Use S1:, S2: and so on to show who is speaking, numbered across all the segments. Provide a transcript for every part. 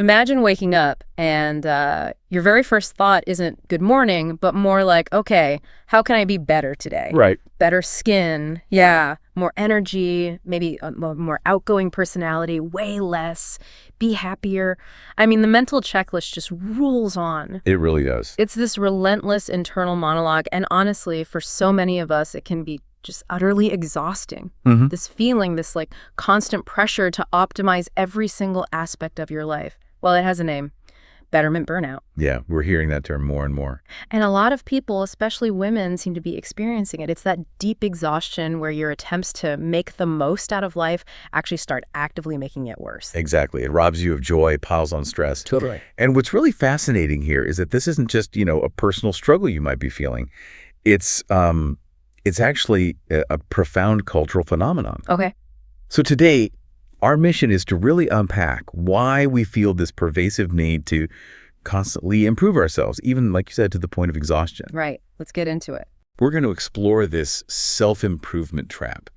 S1: Imagine waking up and your very first thought isn't good morning, but more like, okay, how can I be better today?
S2: Right.
S1: Better skin, yeah, more energy, maybe a more outgoing personality, way less, be happier. I mean, the mental checklist just rules on.
S2: It really does.
S1: It's this relentless internal monologue, and honestly, for so many of us, it can be just utterly exhausting. This feeling, this like constant pressure to optimize every single aspect of your life. Well, it has a name, betterment burnout.
S2: Yeah, we're hearing that term more and more.
S1: And a lot of people, especially women, seem to be experiencing it. It's that deep exhaustion where your attempts to make the most out of life actually start actively making it worse.
S2: Exactly. It robs you of joy, piles on stress.
S1: Totally.
S2: And what's really fascinating here is that this isn't just, a personal struggle you might be feeling. It's actually a profound cultural phenomenon.
S1: Okay.
S2: So today, our mission is to really unpack why we feel this pervasive need to constantly improve ourselves, even, like you said, to the point of exhaustion.
S1: Right. Let's get into it.
S2: We're going to explore this self-improvement trap,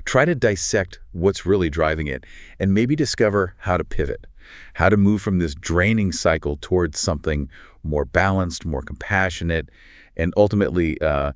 S2: try to dissect what's really driving it, and maybe discover how to pivot, how to move from this draining cycle towards something more balanced, more compassionate, and ultimately a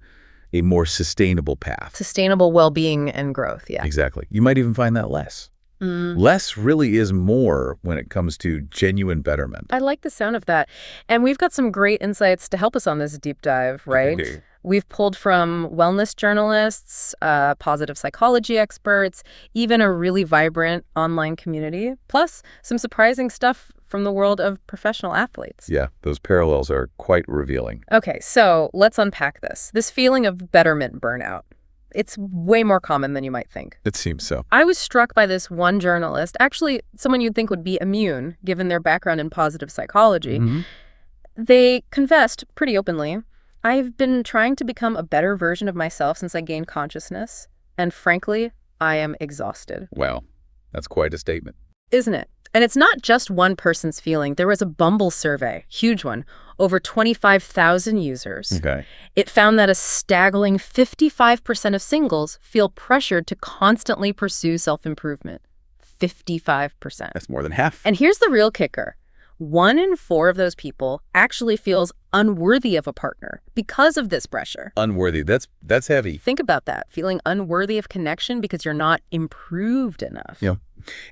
S2: more sustainable path.
S1: Sustainable well-being and growth, yeah.
S2: Exactly. You might even find that less. Less really is more when it comes to genuine betterment.
S1: I like the sound of that. And we've got some great insights to help us on this deep dive, right?
S2: Okay.
S1: We've pulled from wellness journalists, positive psychology experts, even a really vibrant online community, plus some surprising stuff from the world of professional athletes.
S2: Yeah, those parallels are quite revealing.
S1: Okay, so let's unpack this. This feeling of betterment burnout. It's way more common than you might think.
S2: It seems so.
S1: I was struck by this one journalist, actually someone you'd think would be immune given their background in positive psychology. They confessed pretty openly, I've been trying to become a better version of myself since I gained consciousness, and frankly, I am exhausted.
S2: Wow, that's quite a statement.
S1: Isn't it? And it's not just one person's feeling. There was a Bumble survey, huge one, over 25,000 users.
S2: Okay.
S1: It found that a staggering 55% of singles feel pressured to constantly pursue self-improvement. 55%.
S2: That's more than half.
S1: And here's the real kicker. 1 in 4 of those people actually feels unworthy of a partner because of this pressure.
S2: Unworthy. That's heavy.
S1: Think about that, feeling unworthy of connection because you're not improved enough.
S2: Yeah.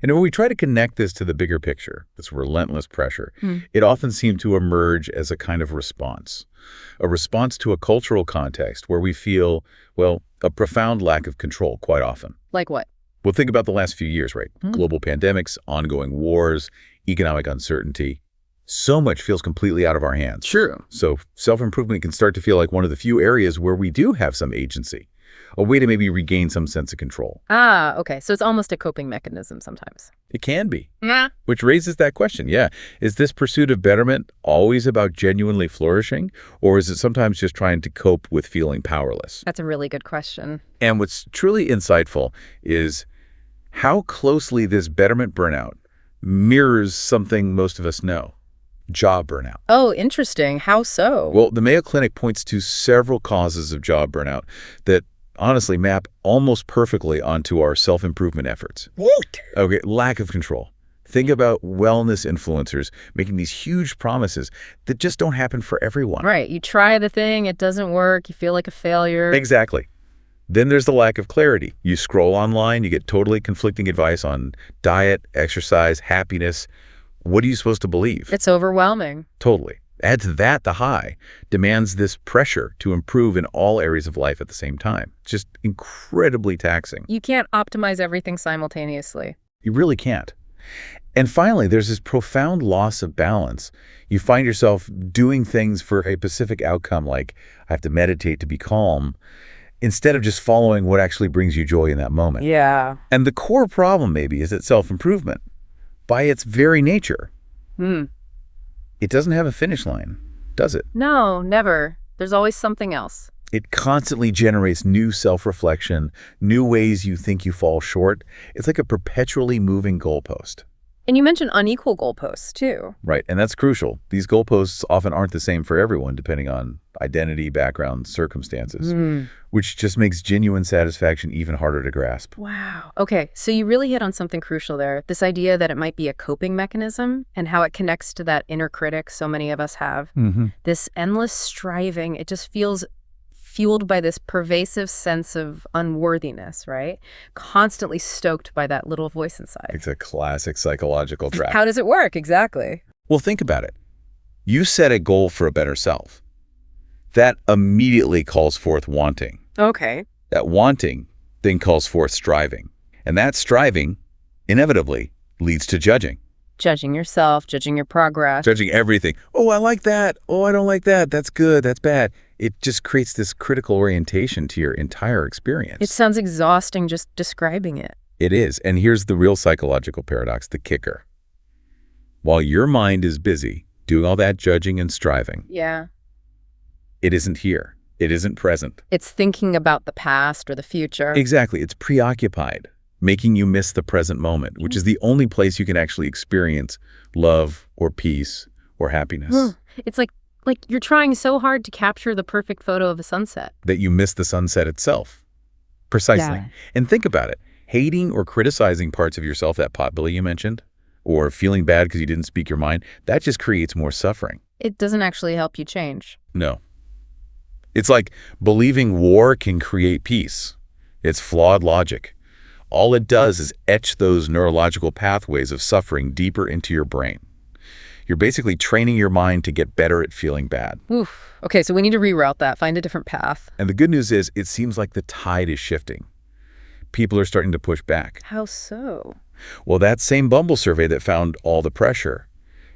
S2: And when we try to connect this to the bigger picture, this relentless pressure, it often seems to emerge as a kind of response. A response to a cultural context where we feel, well, a profound lack of control quite often.
S1: Like what?
S2: Well, think about the last few years, right? Global pandemics, ongoing wars, economic uncertainty. So much feels completely out of our hands.
S1: True.
S2: So self-improvement can start to feel like one of the few areas where we do have some agency, a way to maybe regain some sense of control.
S1: Ah, okay. So it's almost a coping mechanism sometimes.
S2: It can be.
S1: Yeah.
S2: Which raises that question, yeah. Is this pursuit of betterment always about genuinely flourishing, or is it sometimes just trying to cope with feeling powerless?
S1: That's a really good question.
S2: And what's truly insightful is how closely this betterment burnout mirrors something most of us know, job burnout.
S1: Oh, interesting. How so?
S2: Well, the Mayo Clinic points to several causes of job burnout that honestly map almost perfectly onto our self-improvement efforts.
S1: What?
S2: Okay, lack of control. Think about wellness influencers making these huge promises that just don't happen for everyone.
S1: Right. You try the thing, it doesn't work, you feel like a failure.
S2: Exactly. Then there's the lack of clarity. You scroll online, you get totally conflicting advice on diet, exercise, happiness. What are you supposed to believe?
S1: It's overwhelming.
S2: Totally. Add to that, the high demands this pressure to improve in all areas of life at the same time. It's just incredibly taxing.
S1: You can't optimize everything simultaneously.
S2: You really can't. And finally, there's this profound loss of balance. You find yourself doing things for a specific outcome, like I have to meditate to be calm, instead of just following what actually brings you joy in that moment.
S1: Yeah.
S2: And the core problem maybe is that self-improvement, by its very nature, it doesn't have a finish line, does it?
S1: No, never. There's always something else.
S2: It constantly generates new self-reflection, new ways you think you fall short. It's like a perpetually moving goalpost.
S1: And you mentioned unequal goalposts, too.
S2: Right, and that's crucial. These goalposts often aren't the same for everyone, depending on identity, background, circumstances, which just makes genuine satisfaction even harder to grasp.
S1: Wow. Okay, so you really hit on something crucial there. This idea that it might be a coping mechanism and how it connects to that inner critic so many of us have. This endless striving, it just feels fueled by this pervasive sense of unworthiness, right? Constantly stoked by that little voice inside.
S2: It's a classic psychological trap.
S1: How does it work? Exactly.
S2: Well, think about it. You set a goal for a better self. That immediately calls forth wanting.
S1: Okay.
S2: That wanting then calls forth striving. And that striving, inevitably, leads to judging.
S1: Judging yourself, judging your progress.
S2: Judging everything. Oh, I like that. Oh, I don't like that. That's good. That's bad. It just creates this critical orientation to your entire experience.
S1: It sounds exhausting just describing it.
S2: It is. And here's the real psychological paradox, the kicker. While your mind is busy doing all that judging and striving,
S1: Yeah.
S2: it isn't here. It isn't present.
S1: It's thinking about the past or the future.
S2: Exactly. It's preoccupied, making you miss the present moment, which is the only place you can actually experience love or peace or happiness.
S1: It's like you're trying so hard to capture the perfect photo of a sunset.
S2: That you miss the sunset itself. Precisely.
S1: Yeah.
S2: And think about it. Hating or criticizing parts of yourself, that potbelly you mentioned, or feeling bad because you didn't speak your mind, that just creates more suffering.
S1: It doesn't actually help you change.
S2: No. It's like believing war can create peace. It's flawed logic. All it does is etch those neurological pathways of suffering deeper into your brain. You're basically training your mind to get better at feeling bad.
S1: Oof. Okay, so we need to reroute that, find a different path.
S2: And the good news is it seems like the tide is shifting. People are starting to push back.
S1: How so?
S2: Well, that same Bumble survey that found all the pressure,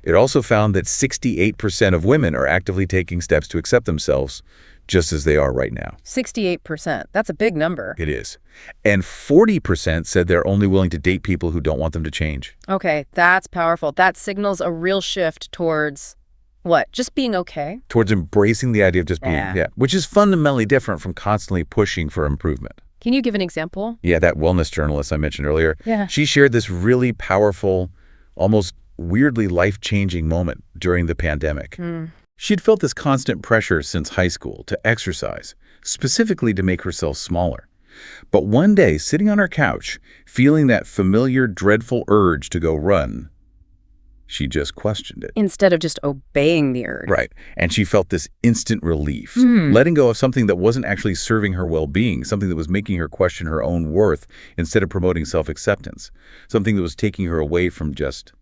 S2: it also found that 68% of women are actively taking steps to accept themselves just as they are right now.
S1: 68%. That's a big number.
S2: It is. And 40% said they're only willing to date people who don't want them to change.
S1: Okay, that's powerful. That signals a real shift towards what? Just being okay?
S2: Towards embracing the idea of just being, which is fundamentally different from constantly pushing for improvement.
S1: Can you give an example?
S2: Yeah, that wellness journalist I mentioned earlier.
S1: Yeah.
S2: She shared this really powerful, almost weirdly life-changing moment during the pandemic. She'd felt this constant pressure since high school to exercise, specifically to make herself smaller. But one day, sitting on her couch, feeling that familiar, dreadful urge to go run, she just questioned it.
S1: Instead of just obeying the urge.
S2: Right. And she felt this instant relief, letting go of something that wasn't actually serving her well-being, something that was making her question her own worth instead of promoting self-acceptance, something that was taking her away from just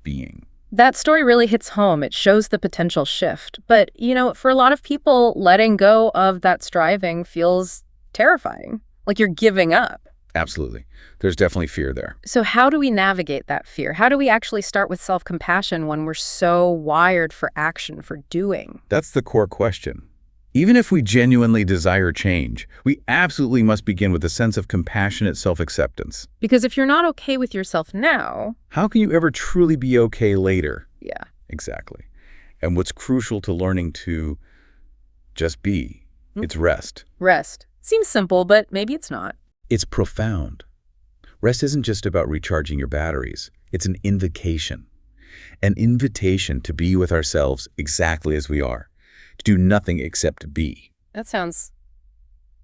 S2: being.
S1: That story really hits home. It shows the potential shift. But, for a lot of people, letting go of that striving feels terrifying, like you're giving up.
S2: Absolutely. There's definitely fear there.
S1: So how do we navigate that fear? How do we actually start with self-compassion when we're so wired for action, for doing?
S2: That's the core question. Even if we genuinely desire change, we absolutely must begin with a sense of compassionate self-acceptance.
S1: Because if you're not okay with yourself now...
S2: how can you ever truly be okay later?
S1: Yeah.
S2: Exactly. And what's crucial to learning to just be, it's rest.
S1: Rest. Seems simple, but maybe it's not.
S2: It's profound. Rest isn't just about recharging your batteries. It's an invocation. An invitation to be with ourselves exactly as we are. To do nothing except be.
S1: That sounds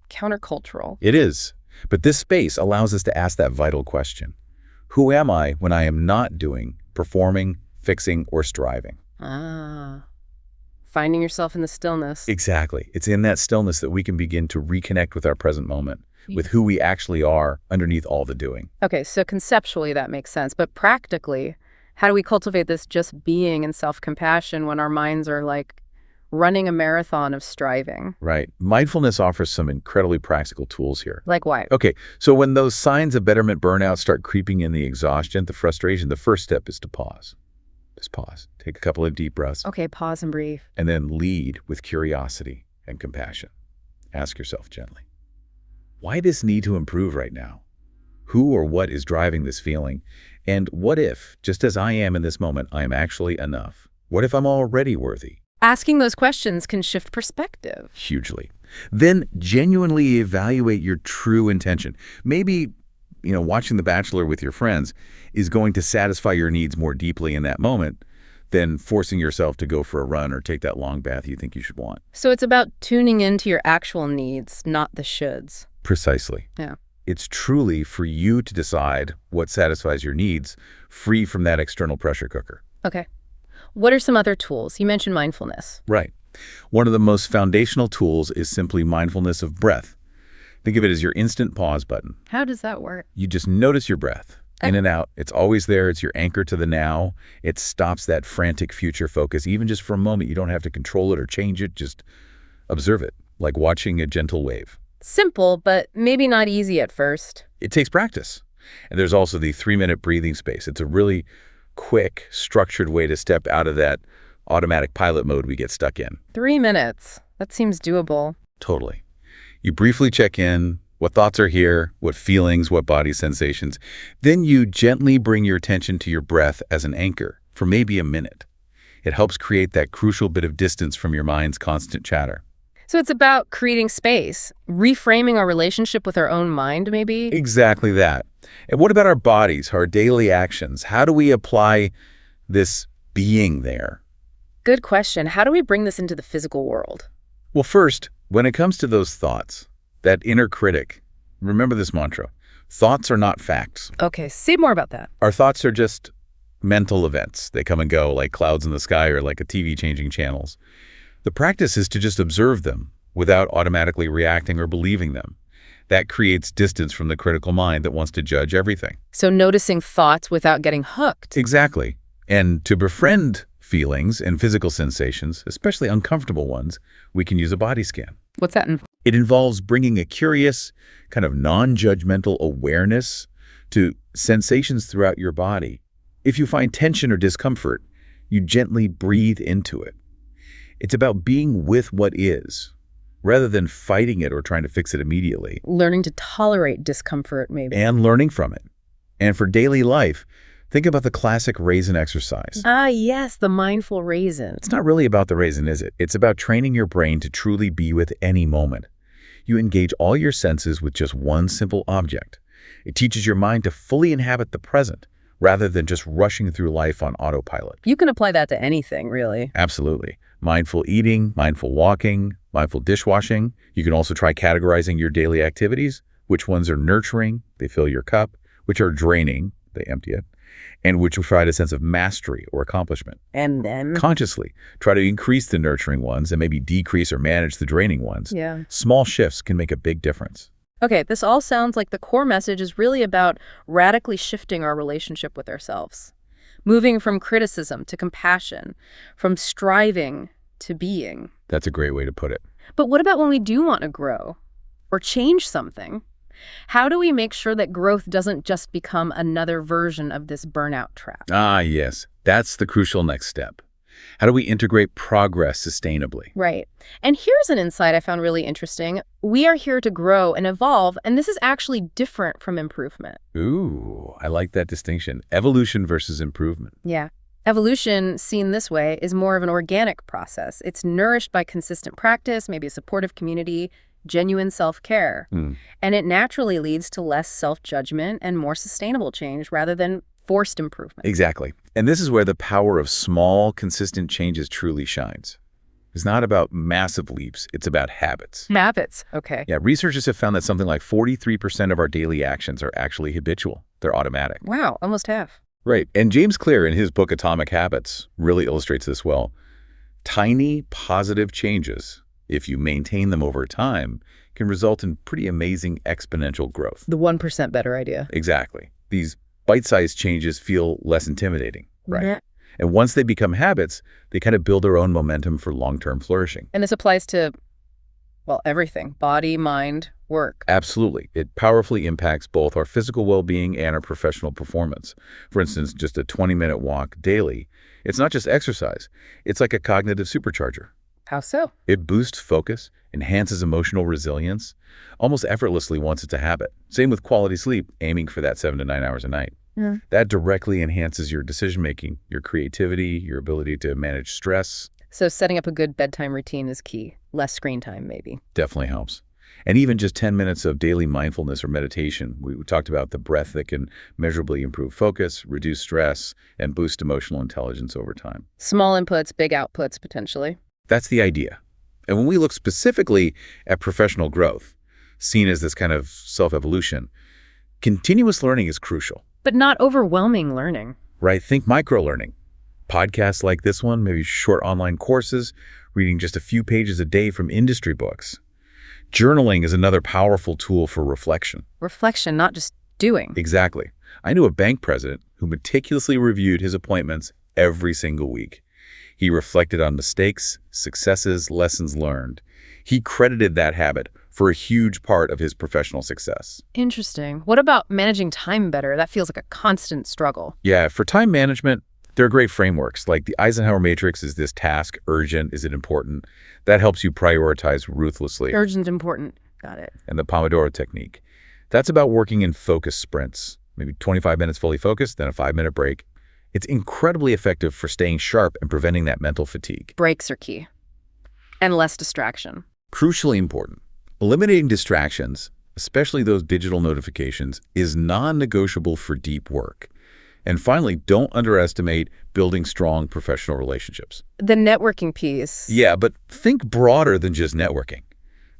S1: countercultural.
S2: It is. But this space allows us to ask that vital question. Who am I when I am not doing, performing, fixing, or striving?
S1: Finding yourself in the stillness.
S2: Exactly. It's in that stillness that we can begin to reconnect with our present moment, with who we actually are underneath all the doing.
S1: Okay, so conceptually that makes sense. But practically, how do we cultivate this just being and self-compassion when our minds are like running a marathon of striving?
S2: Right. Mindfulness offers some incredibly practical tools here.
S1: Like what?
S2: Okay, so when those signs of betterment burnout start creeping in, the exhaustion, the frustration, the first step is to pause. Just pause. Take a couple of deep breaths.
S1: Okay, pause and breathe.
S2: And then lead with curiosity and compassion. Ask yourself gently, why this need to improve right now? Who or what is driving this feeling? And what if, just as I am in this moment, I am actually enough? What if I'm already worthy?
S1: Asking those questions can shift perspective.
S2: Hugely. Then genuinely evaluate your true intention. Maybe watching The Bachelor with your friends is going to satisfy your needs more deeply in that moment than forcing yourself to go for a run or take that long bath you think you should want.
S1: So it's about tuning into your actual needs, not the shoulds.
S2: Precisely.
S1: Yeah.
S2: It's truly for you to decide what satisfies your needs, free from that external pressure cooker.
S1: Okay. What are some other tools? You mentioned mindfulness.
S2: Right. One of the most foundational tools is simply mindfulness of breath. Think of it as your instant pause button.
S1: How does that work?
S2: You just notice your breath, in and out. It's always there. It's your anchor to the now. It stops that frantic future focus, even just for a moment. You don't have to control it or change it. Just observe it, like watching a gentle wave.
S1: Simple, but maybe not easy at first.
S2: It takes practice. And there's also the 3-minute breathing space. It's a really quick, structured way to step out of that automatic pilot mode we get stuck in.
S1: 3 minutes. That seems doable.
S2: Totally. You briefly check in, what thoughts are here, what feelings, what body sensations. Then you gently bring your attention to your breath as an anchor for maybe a minute. It helps create that crucial bit of distance from your mind's constant chatter.
S1: So it's about creating space, reframing our relationship with our own mind, maybe?
S2: Exactly that. And what about our bodies, our daily actions? How do we apply this being there?
S1: Good question. How do we bring this into the physical world?
S2: Well, first, when it comes to those thoughts, that inner critic, remember this mantra: thoughts are not facts.
S1: Okay, say more about that.
S2: Our thoughts are just mental events. They come and go like clouds in the sky or like a TV changing channels. The practice is to just observe them without automatically reacting or believing them. That creates distance from the critical mind that wants to judge everything.
S1: So noticing thoughts without getting hooked.
S2: Exactly. And to befriend feelings and physical sensations, especially uncomfortable ones, we can use a body scan.
S1: What's that?
S2: It involves bringing a curious, kind of non-judgmental awareness to sensations throughout your body. If you find tension or discomfort, you gently breathe into it. It's about being with what is, rather than fighting it or trying to fix it immediately.
S1: Learning to tolerate discomfort, maybe.
S2: And learning from it. And for daily life, think about the classic raisin exercise.
S1: Ah, yes, the mindful raisin.
S2: It's not really about the raisin, is it? It's about training your brain to truly be with any moment. You engage all your senses with just one simple object. It teaches your mind to fully inhabit the present, rather than just rushing through life on autopilot.
S1: You can apply that to anything, really.
S2: Absolutely. Mindful eating, mindful walking, mindful dishwashing. You can also try categorizing your daily activities. Which ones are nurturing, they fill your cup, which are draining, they empty it, and which will provide a sense of mastery or accomplishment.
S1: And then?
S2: Consciously, try to increase the nurturing ones and maybe decrease or manage the draining ones.
S1: Yeah.
S2: Small shifts can make a big difference.
S1: Okay, this all sounds like the core message is really about radically shifting our relationship with ourselves. Moving from criticism to compassion, from striving to being.
S2: That's a great way to put it.
S1: But what about when we do want to grow or change something? How do we make sure that growth doesn't just become another version of this burnout trap?
S2: Ah, yes. That's the crucial next step. How do we integrate progress sustainably?
S1: Right. And here's an insight I found really interesting. We are here to grow and evolve, and this is actually different from improvement.
S2: Ooh, I like that distinction. Evolution versus improvement.
S1: Yeah. Evolution, seen this way, is more of an organic process. It's nourished by consistent practice, maybe a supportive community, genuine self-care. And it naturally leads to less self-judgment and more sustainable change rather than forced improvement.
S2: Exactly. And this is where the power of small, consistent changes truly shines. It's not about massive leaps. It's about habits.
S1: Habits. Okay.
S2: Yeah, researchers have found that something like 43% of our daily actions are actually habitual. They're automatic.
S1: Wow, almost half.
S2: Right. And James Clear, in his book Atomic Habits, really illustrates this well. Tiny, positive changes, if you maintain them over time, can result in pretty amazing exponential growth.
S1: The 1% better idea.
S2: Exactly. These bite-sized changes feel less intimidating, right?
S1: Yeah.
S2: And once they become habits, they kind of build their own momentum for long-term flourishing.
S1: And this applies to, well, everything. Body, mind, work.
S2: Absolutely. It powerfully impacts both our physical well-being and our professional performance. For instance, just a 20-minute walk daily. It's not just exercise. It's like a cognitive supercharger.
S1: How so?
S2: It boosts focus, enhances emotional resilience, almost effortlessly once it's a habit. Same with quality sleep, aiming for that 7 to 9 hours a night.
S1: Yeah.
S2: That directly enhances your decision-making, your creativity, your ability to manage stress.
S1: So setting up a good bedtime routine is key. Less screen time, maybe.
S2: Definitely helps. And even just 10 minutes of daily mindfulness or meditation. We talked about the breath that can measurably improve focus, reduce stress, and boost emotional intelligence over time.
S1: Small inputs, big outputs, potentially.
S2: That's the idea. And when we look specifically at professional growth, seen as this kind of self-evolution, continuous learning is crucial.
S1: But not overwhelming learning.
S2: Right? Think micro-learning. Podcasts like this one, maybe short online courses, reading just a few pages a day from industry books. Journaling is another powerful tool for reflection.
S1: Reflection, not just doing.
S2: Exactly. I knew a bank president who meticulously reviewed his appointments every single week. He reflected on mistakes, successes, lessons learned. He credited that habit for a huge part of his professional success.
S1: Interesting. What about managing time better? That feels like a constant struggle.
S2: Yeah, for time management, there are great frameworks. Like the Eisenhower matrix. Is this task urgent? Is it important? That helps you prioritize ruthlessly.
S1: Urgent, important. Got it.
S2: And the Pomodoro technique. That's about working in focus sprints. Maybe 25 minutes fully focused, then a 5-minute break. It's incredibly effective for staying sharp and preventing that mental fatigue.
S1: Breaks are key. And less distraction.
S2: Crucially important. Eliminating distractions, especially those digital notifications, is non-negotiable for deep work. And finally, don't underestimate building strong professional relationships.
S1: The networking piece.
S2: Yeah, but think broader than just networking.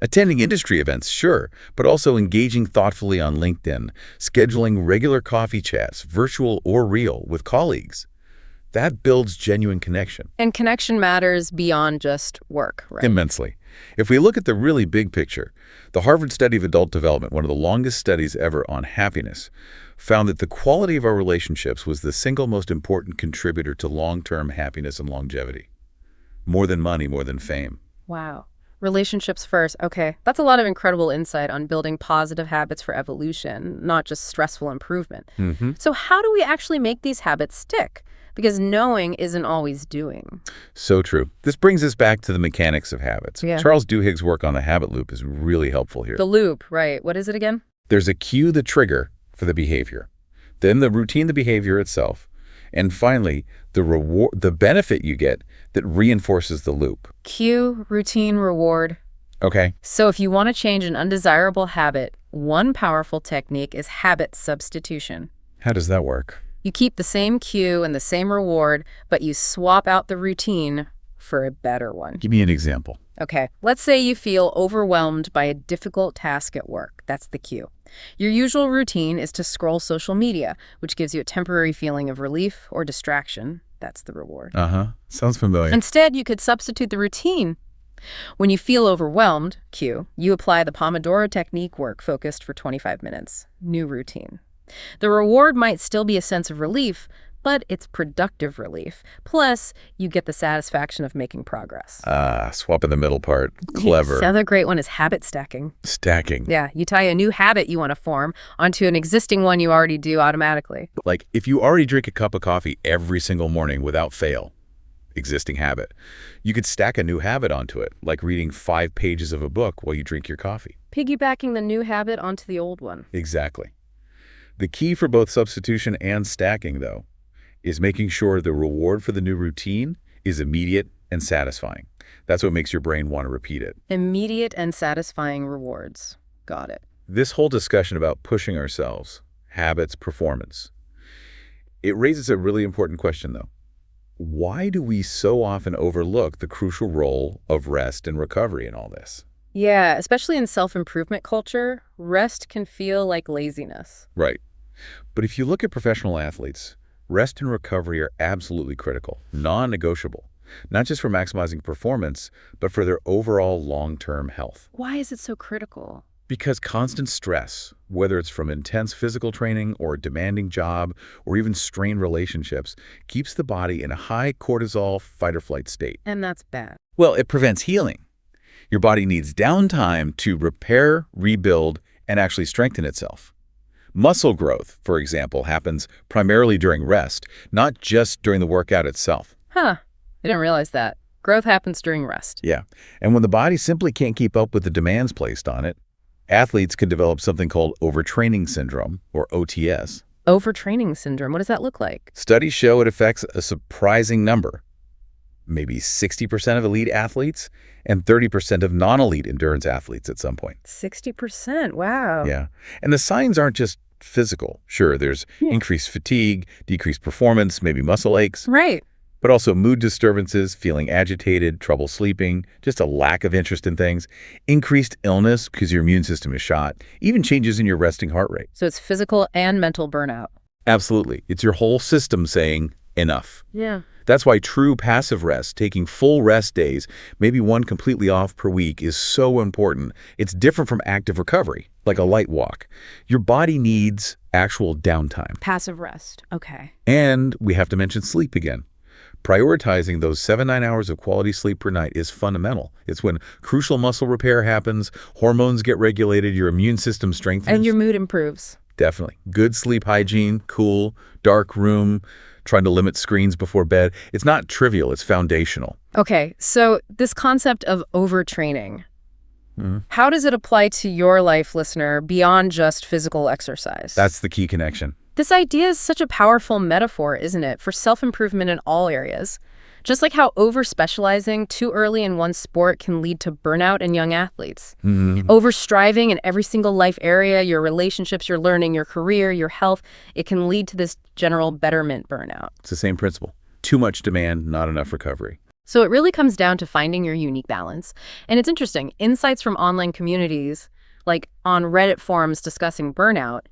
S2: Attending industry events, sure, but also engaging thoughtfully on LinkedIn, scheduling regular coffee chats, virtual or real, with colleagues. That builds genuine connection.
S1: And connection matters beyond just work, right?
S2: Immensely. If we look at the really big picture, the Harvard study of adult development, one of the longest studies ever on happiness, found that the quality of our relationships was the single most important contributor to long-term happiness and longevity. More than money, more than fame.
S1: Wow. Relationships first. Okay. That's a lot of incredible insight on building positive habits for evolution, not just stressful improvement. So how do we actually make these habits stick? Because knowing isn't always doing.
S2: So true. This brings us back to the mechanics of habits.
S1: Yeah.
S2: Charles Duhigg's work on the habit loop is really helpful here.
S1: The loop, right. What is it again?
S2: There's a cue, the trigger, for the behavior. Then the routine, the behavior itself. And finally, the reward, the benefit you get that reinforces the loop.
S1: Cue, routine, reward.
S2: Okay.
S1: So if you want to change an undesirable habit, one powerful technique is habit substitution.
S2: How does that work?
S1: You keep the same cue and the same reward, but you swap out the routine for a better one.
S2: Give me an example.
S1: Okay, let's say you feel overwhelmed by a difficult task at work. That's the cue. Your usual routine is to scroll social media, which gives you a temporary feeling of relief or distraction. That's the reward.
S2: Sounds familiar.
S1: Instead, you could substitute the routine. When you feel overwhelmed, cue, you apply the Pomodoro technique, work focused for 25 minutes. New routine. The reward might still be a sense of relief, but it's productive relief. Plus, you get the satisfaction of making progress.
S2: Swap in the middle part. Clever.
S1: The other great one is habit stacking.
S2: Stacking.
S1: Yeah, you tie a new habit you want to form onto an existing one you already do automatically.
S2: Like if you already drink a cup of coffee every single morning without fail, existing habit, you could stack a new habit onto it, like reading 5 pages of a book while you drink your coffee.
S1: Piggybacking the new habit onto the old one.
S2: Exactly. The key for both substitution and stacking, though, is making sure the reward for the new routine is immediate and satisfying. That's what makes your brain want to repeat it.
S1: Immediate and satisfying rewards. Got it.
S2: This whole discussion about pushing ourselves, habits, performance, it raises a really important question, though. Why do we so often overlook the crucial role of rest and recovery in all this?
S1: Yeah, especially in self-improvement culture, rest can feel like laziness.
S2: Right. But if you look at professional athletes, rest and recovery are absolutely critical, non-negotiable, not just for maximizing performance, but for their overall long-term health.
S1: Why is it so critical?
S2: Because constant stress, whether it's from intense physical training or a demanding job or even strained relationships, keeps the body in a high cortisol fight-or-flight state.
S1: And that's bad.
S2: Well, it prevents healing. Your body needs downtime to repair, rebuild, and actually strengthen itself. Muscle growth, for example, happens primarily during rest, not just during the workout itself.
S1: Huh. I didn't realize that. Growth happens during rest.
S2: Yeah. And when the body simply can't keep up with the demands placed on it, athletes can develop something called overtraining syndrome, or OTS.
S1: Overtraining syndrome. What does that look like?
S2: Studies show it affects a surprising number maybe 60% of elite athletes, and 30% of non-elite endurance athletes at some point.
S1: 60%, wow.
S2: Yeah. And the signs aren't just physical. Sure, there's increased fatigue, decreased performance, maybe muscle aches.
S1: Right.
S2: But also mood disturbances, feeling agitated, trouble sleeping, just a lack of interest in things, increased illness because your immune system is shot, even changes in your resting heart rate.
S1: So it's physical and mental burnout.
S2: Absolutely. It's your whole system saying enough.
S1: Yeah.
S2: That's why true passive rest, taking full rest days, maybe one completely off per week, is so important. It's different from active recovery, like a light walk. Your body needs actual downtime.
S1: Passive rest. Okay.
S2: And we have to mention sleep again. Prioritizing those 7-9 hours of quality sleep per night is fundamental. It's when crucial muscle repair happens, hormones get regulated, your immune system strengthens.
S1: And your mood improves.
S2: Definitely. Good sleep hygiene, cool, dark room, trying to limit screens before bed. It's not trivial, it's foundational.
S1: Okay, so this concept of overtraining, how does it apply to your life, listener, beyond just physical exercise?
S2: That's the key connection.
S1: This idea is such a powerful metaphor, isn't it, for self-improvement in all areas? Just like how over-specializing too early in one sport can lead to burnout in young athletes. Over-striving in every single life area, your relationships, your learning, your career, your health, it can lead to this general betterment burnout.
S2: It's the same principle. Too much demand, not enough recovery.
S1: So it really comes down to finding your unique balance. And it's interesting, insights from online communities, like on Reddit forums discussing burnout,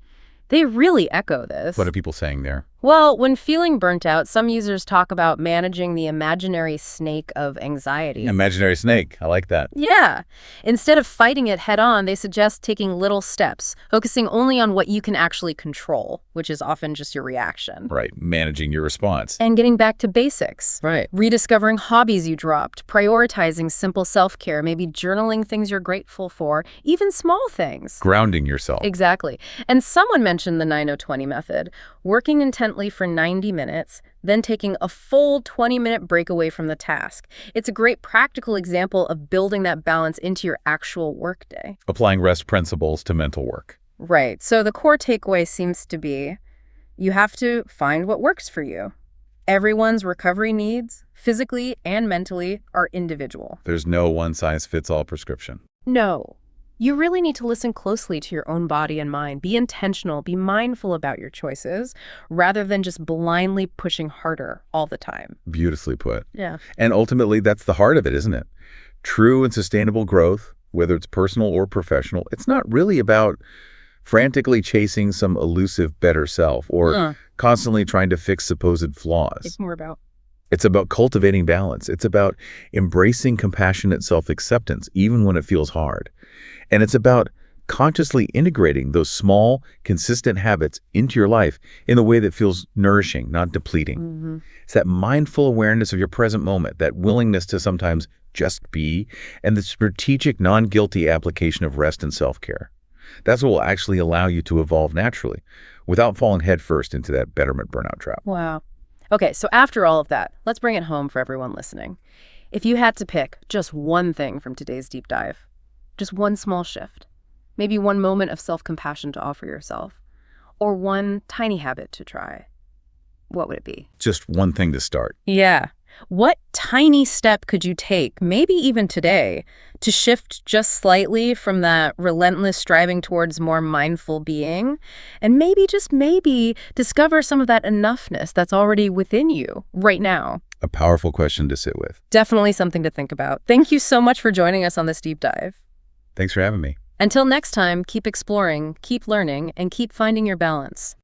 S1: they really echo this.
S2: What are people saying there?
S1: Well, when feeling burnt out, some users talk about managing the imaginary snake of anxiety.
S2: Imaginary snake. I like that.
S1: Yeah. Instead of fighting it head on, they suggest taking little steps, focusing only on what you can actually control, which is often just your reaction.
S2: Right. Managing your response.
S1: And getting back to basics.
S2: Right.
S1: Rediscovering hobbies you dropped, prioritizing simple self-care, maybe journaling things you're grateful for, even small things.
S2: Grounding yourself.
S1: Exactly. And someone mentioned the 90-20 method, working intently for 90 minutes, then taking a full 20-minute break away from the task. It's a great practical example of building that balance into your actual workday.
S2: Applying rest principles to mental work.
S1: Right. So the core takeaway seems to be you have to find what works for you. Everyone's recovery needs, physically and mentally, are individual.
S2: There's no one-size-fits-all prescription.
S1: No. You really need to listen closely to your own body and mind. Be intentional, be mindful about your choices, rather than just blindly pushing harder all the time.
S2: Beautifully put.
S1: Yeah.
S2: And ultimately, that's the heart of it, isn't it? True and sustainable growth, whether it's personal or professional, it's not really about frantically chasing some elusive better self or constantly trying to fix supposed flaws.
S1: It's more about
S2: It's about cultivating balance. It's about embracing compassionate self-acceptance, even when it feels hard. And it's about consciously integrating those small, consistent habits into your life in a way that feels nourishing, not depleting. It's that mindful awareness of your present moment, that willingness to sometimes just be, and the strategic, non-guilty application of rest and self-care. That's what will actually allow you to evolve naturally without falling headfirst into that betterment burnout trap.
S1: Wow. Okay, so after all of that, let's bring it home for everyone listening. If you had to pick just one thing from today's deep dive, just one small shift, maybe one moment of self-compassion to offer yourself, or one tiny habit to try, what would it be?
S2: Just one thing to start.
S1: Yeah. What tiny step could you take, maybe even today, to shift just slightly from that relentless striving towards more mindful being, and maybe, just maybe, discover some of that enoughness that's already within you right now?
S2: A powerful question to sit with.
S1: Definitely something to think about. Thank you so much for joining us on this deep dive.
S2: Thanks for having me.
S1: Until next time, keep exploring, keep learning, and keep finding your balance.